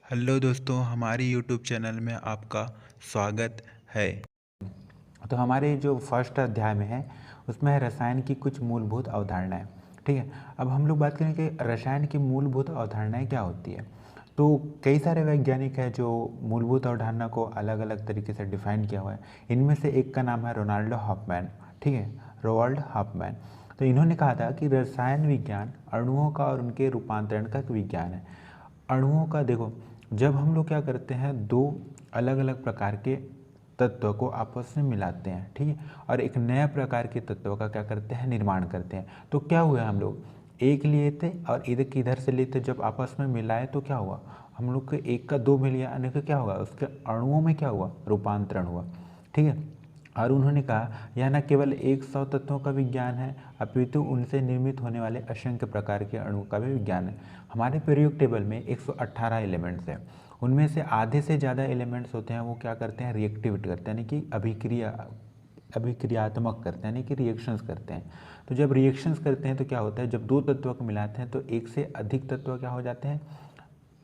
Hello दोस्तों, हमारी YouTube channel में आपका स्वागत है। तो हमारे जो फर्स्ट अध्याय में है उसमें है रसायन की कुछ मूलभूत अवधारणाएं। ठीक है, अब हम लोग बात करें कि रसायन की मूलभूत अवधारणाएं क्या होती है। तो कई सारे वैज्ञानिक हैं जो मूलभूत अवधारणा को अलग अलग तरीके से डिफाइन किया हुआ है। इनमें से एक का नाम है रोनाल्डो हॉफमैन। ठीक है, रोवाल्ड हॉफमैन। तो इन्होंने कहा था कि रसायन विज्ञान अणुओं का और उनके रूपांतरण का विज्ञान है। अणुओं का देखो, जब हम लोग क्या करते हैं, दो अलग अलग प्रकार के तत्व को आपस में मिलाते हैं, ठीक है, और एक नया प्रकार के तत्व का क्या करते हैं, निर्माण करते हैं। तो क्या हुआ, हम लोग एक लिए थे और इधर से लिए थे, जब आपस में मिलाए तो क्या हुआ, हम लोग के एक का दो मिल गया, यानी कि क्या हुआ, उसके अणुओं में क्या हुआ, रूपांतरण हुआ। ठीक है, और उन्होंने कहा यह न केवल 100 तत्वों का विज्ञान है, अपितु उनसे निर्मित होने वाले असंख्य प्रकार के अणुओं का भी विज्ञान है। हमारे पीरियोडिक टेबल में 118 एलिमेंट्स हैं, उनमें से आधे से ज़्यादा एलिमेंट्स होते हैं वो क्या करते हैं, रिएक्टिविटी करते हैं, यानी कि अभिक्रियात्मक करते हैं, यानी कि रिएक्शंस करते हैं। तो जब रिएक्शंस करते हैं तो क्या होता है, जब दो तत्वों को मिलाते हैं तो एक से अधिक तत्व क्या हो जाते हैं,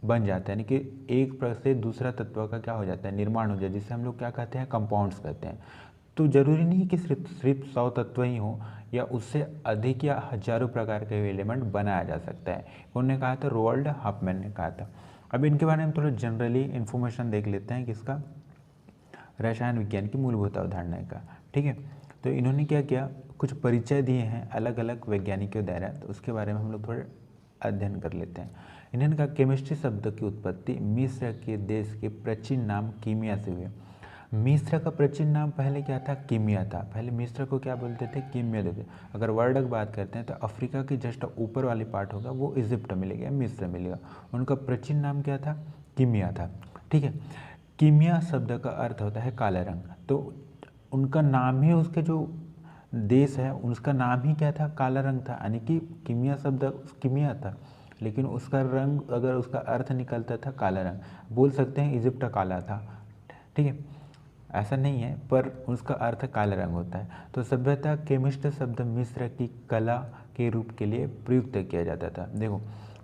बन जाता है, यानी कि एक से दूसरा तत्व का क्या हो जाता है, निर्माण हो जाता है, जिसे हम लोग क्या कहते हैं, कंपाउंड्स कहते हैं। तो जरूरी नहीं कि सिर्फ 100 तत्व ही हो, या उससे अधिक या हजारों प्रकार के एलिमेंट बनाया जा सकता है। उन्होंने कहा था, रोवाल्ड हॉफमैन ने कहा था। अब इनके बारे में थोड़ा जनरली इन्फॉर्मेशन देख लेते हैं, किसका, रसायन विज्ञान की मूलभूत अवधारणा का। ठीक है, तो इन्होंने क्या किया, कुछ परिचय दिए हैं अलग अलग वैज्ञानिकों द्वारा, तो उसके बारे में हम लोग थोड़ा अध्ययन कर लेते हैं। इन्होंने कहा, केमिस्ट्री शब्द की उत्पत्ति मिस्र के देश के प्राचीन नाम कीमिया से हुई। मिस्र का प्राचीन नाम पहले क्या था, कीमिया था। पहले मिस्र को क्या बोलते थे, कीमिया देते। अगर वर्ल्ड की बात करते हैं तो अफ्रीका की जस्ट ऊपर वाली पार्ट होगा वो इजिप्ट मिलेगा, मिस्र मिलेगा। उनका प्राचीन नाम क्या था, कीमिया था। ठीक है, कीमिया शब्द का अर्थ होता है काला रंग। तो उनका नाम ही, उसके जो देश है उसका नाम ही क्या था, काला रंग था, यानी कि कीमिया शब्द कीमिया था, लेकिन उसका रंग, अगर उसका अर्थ निकलता था काला रंग, बोल सकते हैं इजिप्ट काला था। ठीक है, ऐसा नहीं है, पर उसका अर्थ काला रंग होता है। तो सभ्यता केमिस्ट शब्द मिस्र की कला के रूप के लिए प्रयुक्त किया जाता था। देखो,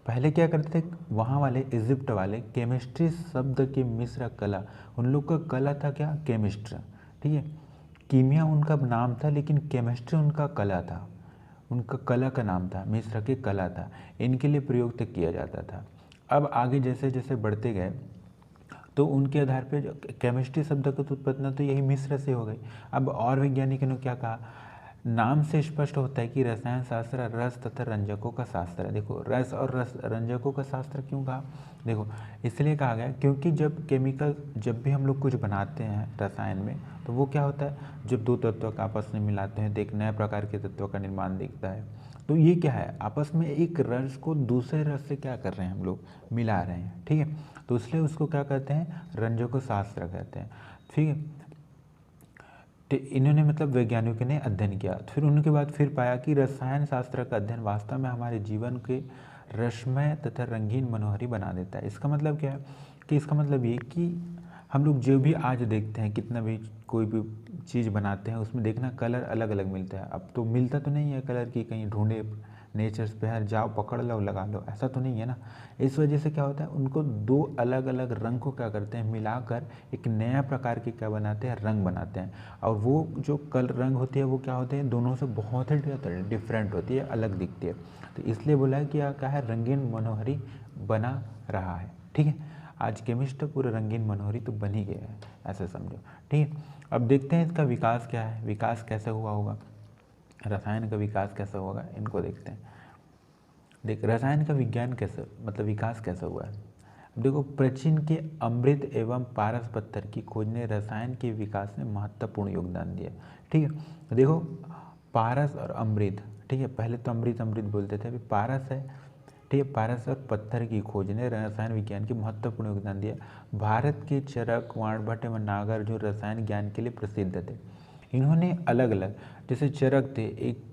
पहले क्या करते थे वहाँ वाले, इजिप्ट वाले, केमिस्ट्री शब्द की मिस्र कला, उन लोग का कला था क्या, केमिस्ट्री। ठीक है, कीमिया उनका नाम था, लेकिन केमिस्ट्री उनका कला था, उनका कला का नाम था, मिस्र की कला था, इनके लिए प्रयुक्त किया जाता था। अब आगे जैसे जैसे बढ़ते गए तो उनके आधार पे केमिस्ट्री शब्द का उत्पत्ति तो यही मिस्र से हो गई। अब और वैज्ञानिकों ने क्या कहा, नाम से स्पष्ट होता है कि रसायन शास्त्र रस तथा रंजकों का शास्त्र है। देखो, रस और रंजकों का शास्त्र क्यों कहा, देखो इसलिए कहा गया क्योंकि जब भी हम लोग कुछ बनाते हैं रसायन में, तो वो क्या होता है, जब दो तत्वों का आपस में मिलाते हैं तो एक नए प्रकार के तत्वों का निर्माण दिखता है। तो ये क्या है, आपस में एक रस को दूसरे रस से क्या कर रहे हैं, हम लोग मिला रहे हैं। ठीक है, तो इसलिए उसको क्या कहते हैं, रंजक शास्त्र कहते हैं। ठीक है, तो इन्होंने मतलब वैज्ञानिकों ने अध्ययन किया, फिर उनके बाद फिर पाया कि रसायन शास्त्र का अध्ययन वास्तव में हमारे जीवन के रसमय तथा रंगीन मनोहरी बना देता है। इसका मतलब क्या है, कि इसका मतलब ये कि हम लोग जो भी आज देखते हैं, कितना भी कोई भी चीज़ बनाते हैं, उसमें देखना कलर अलग अलग मिलता है। अब तो मिलता तो नहीं है कलर की, कहीं ढूंढे नेचर्स पे है, जाओ पकड़ लो लगा लो, ऐसा तो नहीं है ना। इस वजह से क्या होता है, उनको दो अलग अलग रंग को क्या करते हैं, मिलाकर एक नया प्रकार के क्या बनाते हैं, रंग बनाते हैं। और वो जो कल रंग होती है वो क्या होते हैं, दोनों से बहुत ही डिफरेंट होती है, अलग दिखती है। तो इसलिए बोला है कि क्या है, रंगीन मनोहरी बना रहा है। ठीक है, आज केमिस्ट पूरा रंगीन मनोहरी तो बन ही गया है, ऐसे समझो। ठीक है, अब देखते हैं इसका विकास क्या है, विकास कैसे हुआ होगा, रसायन का विकास कैसा होगा, इनको देखते हैं। देख, रसायन का विज्ञान कैसे, मतलब विकास कैसा हुआ है। अब देखो, प्राचीन के अमृत एवं पारस पत्थर की खोज ने रसायन के विकास में महत्वपूर्ण योगदान दिया। ठीक है, देखो पारस और अमृत, ठीक है, पहले तो अमृत अमृत बोलते थे, अभी पारस है। ठीक है, पारस और पत्थर की खोज ने रसायन विज्ञान की महत्वपूर्ण योगदान दिया। भारत के चरक, वाणभट्ट एवं नागार्जुन रसायन ज्ञान के लिए प्रसिद्ध थे। इन्होंने अलग अलग, जैसे चरक थे, एक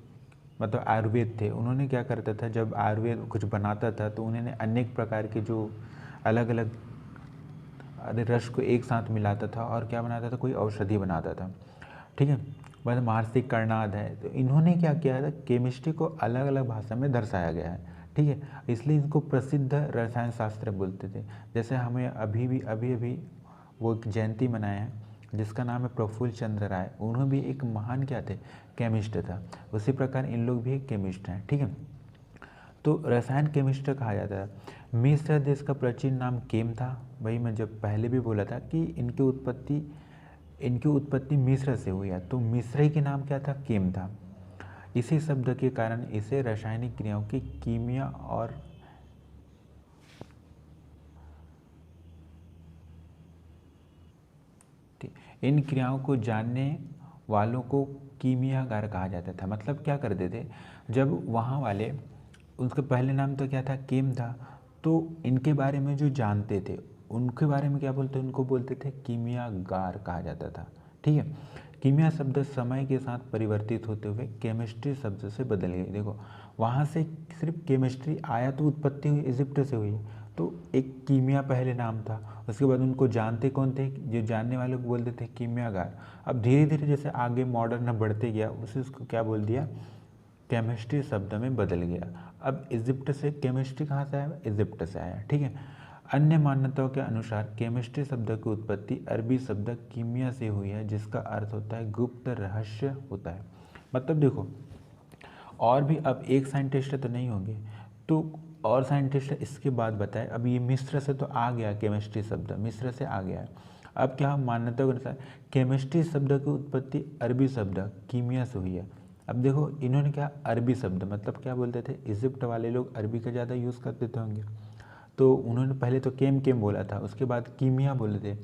मतलब आयुर्वेद थे, उन्होंने क्या करता था, जब आयुर्वेद कुछ बनाता था तो उन्होंने अनेक प्रकार के जो अलग अलग रस को एक साथ मिलाता था और क्या बनाता था, कोई औषधि बनाता था। ठीक है, मतलब महर्षि कर्णाद है, तो इन्होंने क्या किया था, केमिस्ट्री को अलग अलग भाषा में दर्शाया गया है। ठीक है, इसलिए इनको प्रसिद्ध रसायन शास्त्र बोलते थे। जैसे हमें अभी अभी वो एक जयंती मनाए हैं जिसका नाम है प्रफुल्ल चंद्र राय, उन्होंने भी एक महान क्या थे, केमिस्ट था। उसी प्रकार इन लोग भी एक केमिस्ट हैं, ठीक है। तो रसायन केमिस्ट कहा जाता है। मिस्र देश का प्राचीन नाम केम था। वही मैं जब पहले भी बोला था कि इनकी उत्पत्ति मिस्र से हुई है, तो मिस्र के नाम क्या था, केम था। इसी शब्द के कारण इसे रासायनिक क्रियाओं की कीमिया और इन क्रियाओं को जानने वालों को कीमियागार कहा जाता था। मतलब क्या करते थे, जब वहाँ वाले, उसका पहले नाम तो क्या था, केम था, तो इनके बारे में जो जानते थे उनके बारे में क्या बोलते, उनको बोलते थे कीमियागार कहा जाता था, ठीक है। कीमिया शब्द समय के साथ परिवर्तित होते हुए केमिस्ट्री शब्द से बदल गई। देखो वहाँ से सिर्फ केमिस्ट्री आया तो उत्पत्ति हुई इजिप्ट से हुई, तो एक कीमिया पहले नाम था, उसके बाद उनको जानते कौन थे, जो जानने वाले को बोलते थे कीमियागार। अब धीरे धीरे जैसे आगे मॉडर्न बढ़ते गया उसे उसको क्या बोल दिया, केमिस्ट्री शब्द में बदल गया। अब इजिप्ट से केमिस्ट्री कहाँ से आया, इजिप्ट से आया, ठीक है। अन्य मान्यताओं के अनुसार केमिस्ट्री शब्द की उत्पत्ति अरबी शब्द कीमिया से हुई है, जिसका अर्थ होता है गुप्त रहस्य होता है। मतलब देखो और भी अब एक साइंटिस्ट तो नहीं होंगे, तो और साइंटिस्ट इसके बाद बताए। अब ये मिस्र से तो आ गया, केमिस्ट्री शब्द मिस्र से आ गया है। अब क्या मान्यता के अनुसार केमिस्ट्री शब्द की उत्पत्ति अरबी शब्द कीमिया से हुई है। अब देखो इन्होंने क्या, अरबी शब्द मतलब क्या बोलते थे, इजिप्ट वाले लोग अरबी का ज़्यादा यूज़ करते थे होंगे, तो उन्होंने पहले तो केम बोला था, उसके बाद कीमिया बोले थे,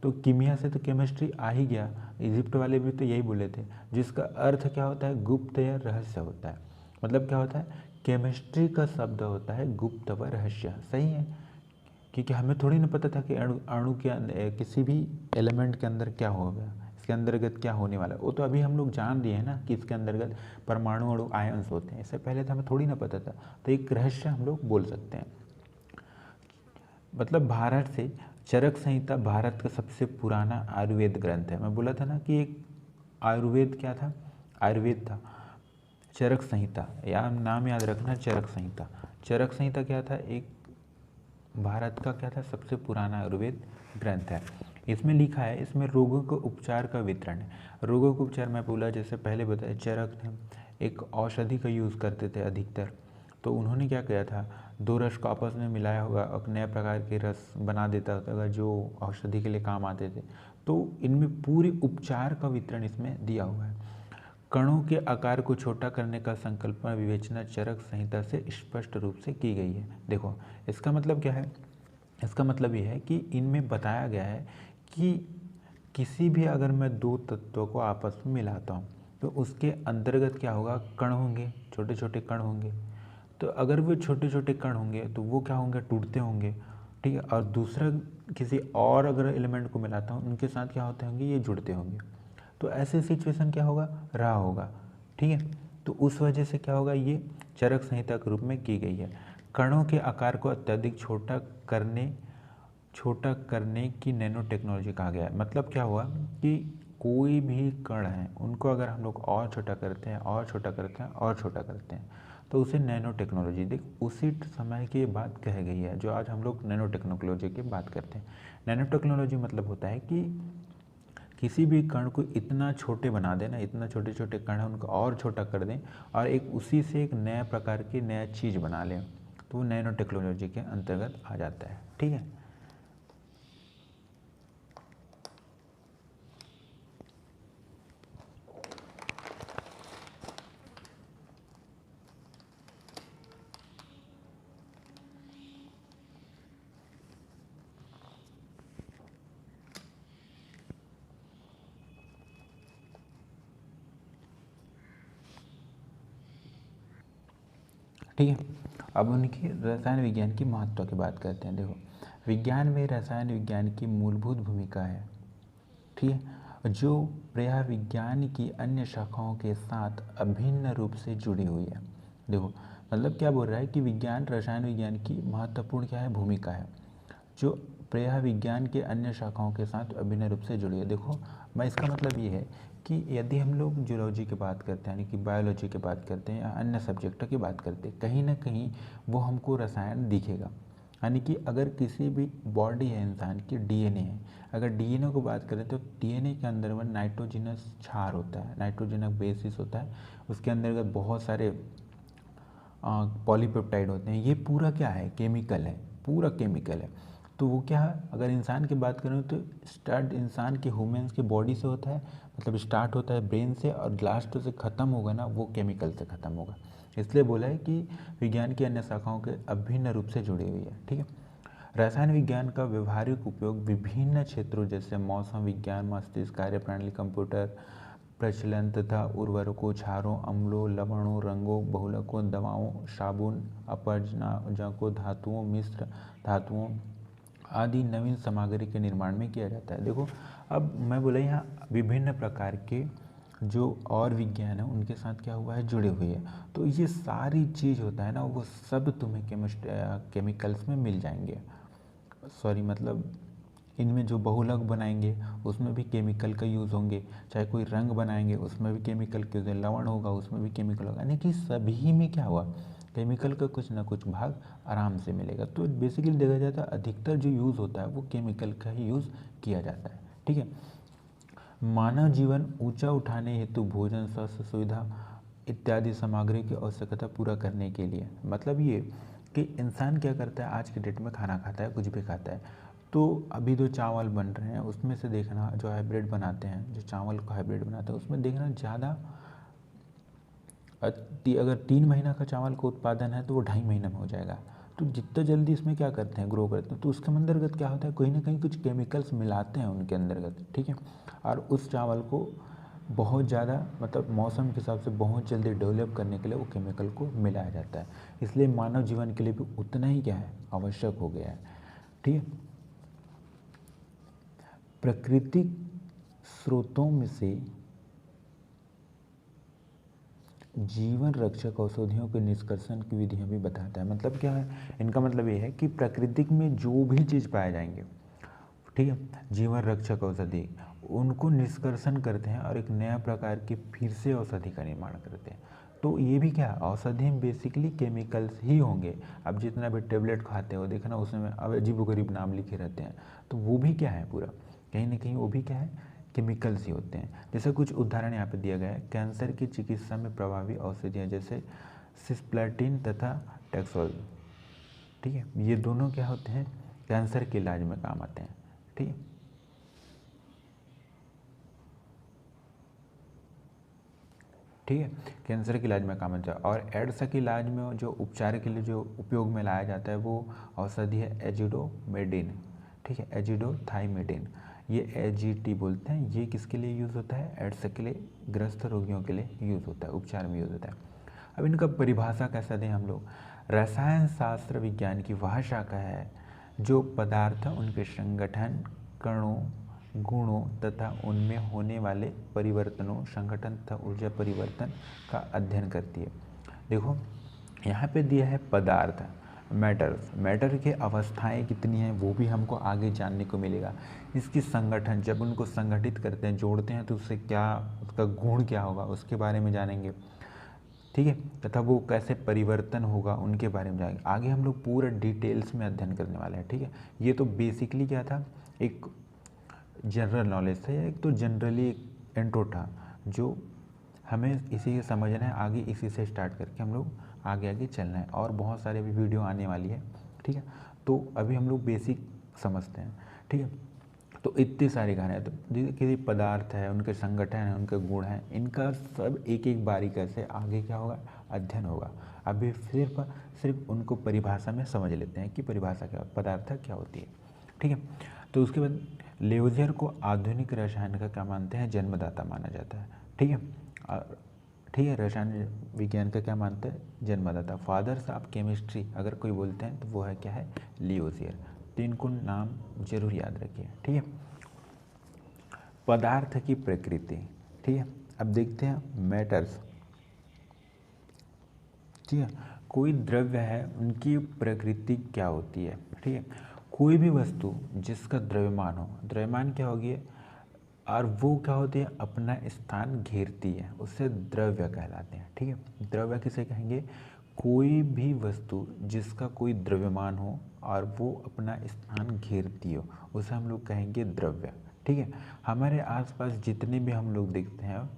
तो कीमिया से तो केमिस्ट्री आ ही गया। इजिप्ट वाले भी तो यही बोले थे, जिसका अर्थ क्या होता है, गुप्त या रहस्य होता है। मतलब क्या होता है, केमिस्ट्री का शब्द होता है गुप्त व रहस्य, सही है। क्योंकि हमें थोड़ी ना पता था कि अणु के किसी भी एलिमेंट के अंदर क्या होगा, इसके अंतर्गत क्या होने वाला है, वो तो अभी हम लोग जान लिए हैं ना कि इसके अंतर्गत परमाणु अणु आयंस होते हैं। इससे पहले तो हमें थोड़ी ना पता था, तो एक रहस्य हम लोग बोल सकते हैं। मतलब भारत से चरक संहिता भारत का सबसे पुराना आयुर्वेद ग्रंथ है। मैं बोला था ना कि एक आयुर्वेद क्या था, आयुर्वेद था। चरक संहिता, या नाम याद रखना, चरक संहिता। चरक संहिता क्या था, एक भारत का क्या था, सबसे पुराना आयुर्वेद ग्रंथ है। इसमें लिखा है, इसमें रोगों के उपचार का वितरण है। रोगों का उपचार मैं बोला जैसे पहले बताया, चरक ने एक औषधि का यूज़ करते थे अधिकतर, तो उन्होंने क्या किया था, दो रस को आपस में मिलाया होगा और नए प्रकार के रस बना देता था जो औषधि के लिए काम आते थे। तो इनमें पूरी उपचार का वितरण इसमें दिया हुआ है। कणों के आकार को छोटा करने का संकल्पना विवेचना चरक संहिता से स्पष्ट रूप से की गई है। देखो इसका मतलब क्या है, इसका मतलब ये है कि इनमें बताया गया है कि किसी भी अगर मैं दो तत्वों को आपस में मिलाता हूँ तो उसके अंतर्गत क्या होगा, कण होंगे, छोटे छोटे कण होंगे। तो अगर वो छोटे छोटे कण होंगे तो वो क्या होंगे, टूटते होंगे, ठीक है। और दूसरा किसी और अगर एलिमेंट को मिलाता हूँ उनके साथ क्या होते होंगे, ये जुड़ते होंगे। तो ऐसे सिचुएशन क्या होगा, रहा होगा, ठीक है। तो उस वजह से क्या होगा, ये चरक संहिता के रूप में की गई है। कणों के आकार को अत्यधिक छोटा करने की नैनो टेक्नोलॉजी कहा गया है। मतलब क्या हुआ कि कोई भी कण है उनको अगर हम लोग और छोटा करते हैं और छोटा करते हैं और छोटा करते हैं तो उसे नैनो टेक्नोलॉजी, देख उसी समय की बात कह गई है जो आज हम लोग नैनो टेक्नोलॉजी की बात करते हैं। नैनो टेक्नोलॉजी मतलब होता है कि किसी भी कण को इतना छोटे बना देना, इतना छोटे छोटे कण है उनको और छोटा कर दें और एक उसी से एक नया प्रकार की नया चीज़ बना लें, तो वो नैनो टेक्नोलॉजी के अंतर्गत आ जाता है, ठीक है। ठीक है, अब उनकी रसायन विज्ञान की महत्व की बात करते हैं। देखो विज्ञान में रसायन विज्ञान की मूलभूत भूमिका है, ठीक है, जो प्रायः विज्ञान की अन्य शाखाओं के साथ अभिन्न रूप से जुड़ी हुई है। देखो मतलब क्या बोल रहा है कि विज्ञान, रसायन विज्ञान की महत्वपूर्ण क्या है, भूमिका है, जो प्रायः विज्ञान के अन्य शाखाओं के साथ अभिन्न रूप से जुड़ी है। देखो मैं इसका मतलब ये है कि यदि हम लोग जूलॉजी की बात करते हैं, यानी कि बायोलॉजी की बात करते हैं या अन्य सब्जेक्टों की बात करते हैं, कहीं ना कहीं वो हमको रसायन दिखेगा। यानी कि अगर किसी भी बॉडी है इंसान की, डीएनए है, अगर डीएनए को बात करें तो डीएनए के अंदर में नाइट्रोजनस क्षार होता है, नाइट्रोजनस बेसिस होता है, उसके अंतर्गत बहुत सारे पॉलीपेप्टाइड होते हैं। ये पूरा क्या है, केमिकल है, पूरा केमिकल है। तो वो क्या है, अगर इंसान की बात करें तो स्टार्ट इंसान के ह्यूमन्स की बॉडी से होता है, मतलब स्टार्ट होता है ब्रेन से और लास्ट से ख़त्म होगा ना, वो केमिकल से ख़त्म होगा। इसलिए बोला है कि विज्ञान की अन्य शाखाओं के अभिन्न रूप से जुड़ी हुई है। ठीक है, रसायन विज्ञान का व्यवहारिक उपयोग विभिन्न क्षेत्रों जैसे मौसम विज्ञान, मस्तिष्क कार्यप्रणाली, कंप्यूटर प्रचलन तथा उर्वरकों, क्षारों, अम्लों, लवणों, रंगों, बहुलकों, दवाओं, साबुन, अपरजनकों, धातुओं, मिश्र धातुओं आदि नवीन सामग्री के निर्माण में किया जाता है। देखो, अब मैं बोला यहाँ विभिन्न प्रकार के जो और विज्ञान है उनके साथ क्या हुआ है, जुड़े हुए है। तो ये सारी चीज़ होता है ना, वो सब तुम्हें केमिकल्स में मिल जाएंगे। सॉरी, मतलब इनमें जो बहुलक बनाएंगे उसमें भी केमिकल का यूज़ होंगे, चाहे कोई रंग बनाएंगे उसमें भी केमिकल के यूज़, लवण होगा उसमें भी केमिकल होगा, यानी कि सभी में क्या हुआ, केमिकल का कुछ ना कुछ भाग आराम से मिलेगा। तो बेसिकली देखा जाता है अधिकतर जो यूज़ होता है वो केमिकल का ही यूज़ किया जाता है। ठीक है, मानव जीवन ऊंचा उठाने हेतु भोजन, स्वास्थ्य सुविधा इत्यादि सामग्री की आवश्यकता पूरा करने के लिए, मतलब ये कि इंसान क्या करता है, आज के डेट में खाना खाता है, कुछ भी खाता है। तो अभी जो चावल बन रहे हैं उसमें से देखना, जो हाइब्रिड बनाते हैं, जो चावल को हाइब्रिड बनाते हैं उसमें देखना ज़्यादा, अगर 3 महीना का चावल का उत्पादन है तो वो 2.5 महीने में हो जाएगा। तो जितना जल्दी इसमें क्या करते हैं, ग्रो करते हैं, तो उसके अंतर्गत क्या होता है, कहीं ना कहीं कुछ केमिकल्स मिलाते हैं उनके अंतर्गत। ठीक है, और उस चावल को बहुत ज़्यादा, मतलब मौसम के हिसाब से बहुत जल्दी डेवलप करने के लिए वो केमिकल को मिलाया जाता है। इसलिए मानव जीवन के लिए भी उतना ही क्या है, आवश्यक हो गया है। ठीक है, प्राकृतिक स्रोतों में से जीवन रक्षक औषधियों के निष्कर्षण की विधियाँ भी बताता है। मतलब क्या है, इनका मतलब ये है कि प्राकृतिक में जो भी चीज़ पाए जाएंगे, ठीक है, जीवन रक्षक औषधि, उनको निष्कर्षण करते हैं और एक नया प्रकार की फिर से औषधि का निर्माण करते हैं। तो ये भी क्या, औषधि में बेसिकली केमिकल्स ही होंगे। अब जितना भी टेबलेट खाते हो देखना उसमें अब अजीबोगरीब नाम लिखे रहते हैं, तो वो भी क्या है, पूरा कहीं ना कहीं वो भी क्या है, केमिकल्स ही होते हैं। जैसे कुछ उदाहरण यहाँ पे दिया गया है, कैंसर की चिकित्सा में प्रभावी औषधियाँ जैसे सिस्प्लेटिन तथा टैक्सोल। ठीक है, ये दोनों क्या होते हैं, कैंसर के इलाज में काम आते हैं। ठीक है, ठीक है, कैंसर के इलाज में काम आता है। और एड्स के इलाज में जो उपचार के लिए जो उपयोग में लाया जाता है वो औषधि है एजिडोमेडिन। ठीक है, एजिडोथाइमेडिन, ये एजीटी बोलते हैं। ये किसके लिए यूज़ होता है, एड्स के लिए ग्रस्त रोगियों के लिए यूज़ होता है, उपचार में यूज़ होता है। अब इनका परिभाषा कैसा दें हम लोग, रसायन शास्त्र विज्ञान की वह शाखा है जो पदार्थ, उनके संगठन, कणों, गुणों तथा उनमें होने वाले परिवर्तनों, संगठन तथा ऊर्जा परिवर्तन का अध्ययन करती है। देखो यहाँ पे दिया है पदार्थ, मैटर्स, मैटर के अवस्थाएं कितनी हैं वो भी हमको आगे जानने को मिलेगा। इसकी संगठन, जब उनको संगठित करते हैं, जोड़ते हैं, तो उससे क्या, उसका गुण क्या होगा उसके बारे में जानेंगे। ठीक है, तथा वो कैसे परिवर्तन होगा उनके बारे में जानेंगे। आगे हम लोग पूरा डिटेल्स में अध्ययन करने वाले हैं। ठीक है, ये तो बेसिकली क्या था, एक जनरल नॉलेज था, या एक तो जनरली एक इंट्रो था जो हमें इसी से समझना है। आगे इसी से स्टार्ट करके हम लोग आगे आगे चलना है, और बहुत सारे भी वीडियो आने वाली है। ठीक है, तो अभी हम लोग बेसिक समझते हैं। ठीक है, तो इतनी सारी कहानी है, तो किसी पदार्थ है, उनके संगठन है, उनके गुण हैं, इनका सब एक एक बारीकी से आगे क्या होगा, अध्ययन होगा। अभी सिर्फ उनको परिभाषा में समझ लेते हैं कि परिभाषा क्या, पदार्थ क्या होती है। ठीक है, तो उसके बाद लेवजियर को आधुनिक रसायन का क्या मानते हैं, जन्मदाता माना जाता है। ठीक है, ठीक है, रसायन विज्ञान का क्या मानते हैं, जन्मदाता, फादर्स ऑफ केमिस्ट्री अगर कोई बोलते हैं तो वो है क्या है, लेवजियर। तो इनको नाम जरूर याद रखिए। ठीक है, पदार्थ की प्रकृति। ठीक है, अब देखते हैं मैटर्स। ठीक है, कोई द्रव्य है उनकी प्रकृति क्या होती है। ठीक है, कोई भी वस्तु जिसका द्रव्यमान हो, द्रव्यमान क्या होगी, और वो क्या होती है, अपना स्थान घेरती है, उससे द्रव्य कहलाते हैं। ठीक है, द्रव्य किसे कहेंगे, कोई भी वस्तु जिसका कोई द्रव्यमान हो और वो अपना स्थान घेरती हो, उसे हम लोग कहेंगे द्रव्य। ठीक है, हमारे आसपास जितने भी हम लोग देखते हैं,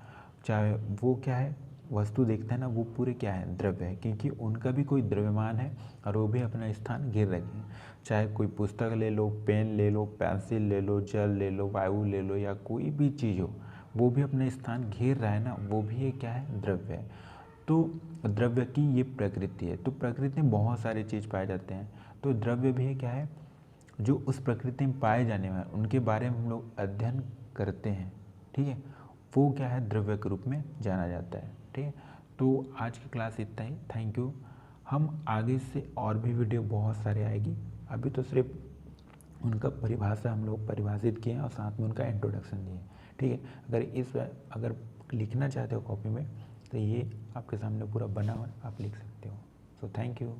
चाहे वो क्या है, वस्तु देखते हैं ना, वो पूरे क्या है, द्रव्य है, क्योंकि उनका भी कोई द्रव्यमान है और वो भी अपना स्थान घेर रखे हैं। चाहे कोई पुस्तक ले लो, पेन ले लो, पेंसिल ले लो, जल ले लो, वायु ले लो, या कोई भी चीज़ हो, वो भी अपना स्थान घेर रहा है ना, वो भी ये क्या है, द्रव्य है। तो द्रव्य की ये प्रकृति है। तो प्रकृति में बहुत सारे चीज़ पाए जाते हैं, तो द्रव्य भी क्या है, जो उस प्रकृति में पाए जाने वाले उनके बारे में हम लोग अध्ययन करते हैं। ठीक है, वो क्या है, द्रव्य के रूप में जाना जाता है। ठीक है, तो आज की क्लास इतना ही, थैंक यू। हम आगे से और भी वीडियो बहुत सारे आएगी, अभी तो सिर्फ उनका परिभाषा हम लोग परिभाषित किए हैं और साथ में उनका इंट्रोडक्शन दिए। ठीक है, अगर लिखना चाहते हो कॉपी में, तो ये आपके सामने पूरा बना हुआ आप लिख सकते हो। So thank you.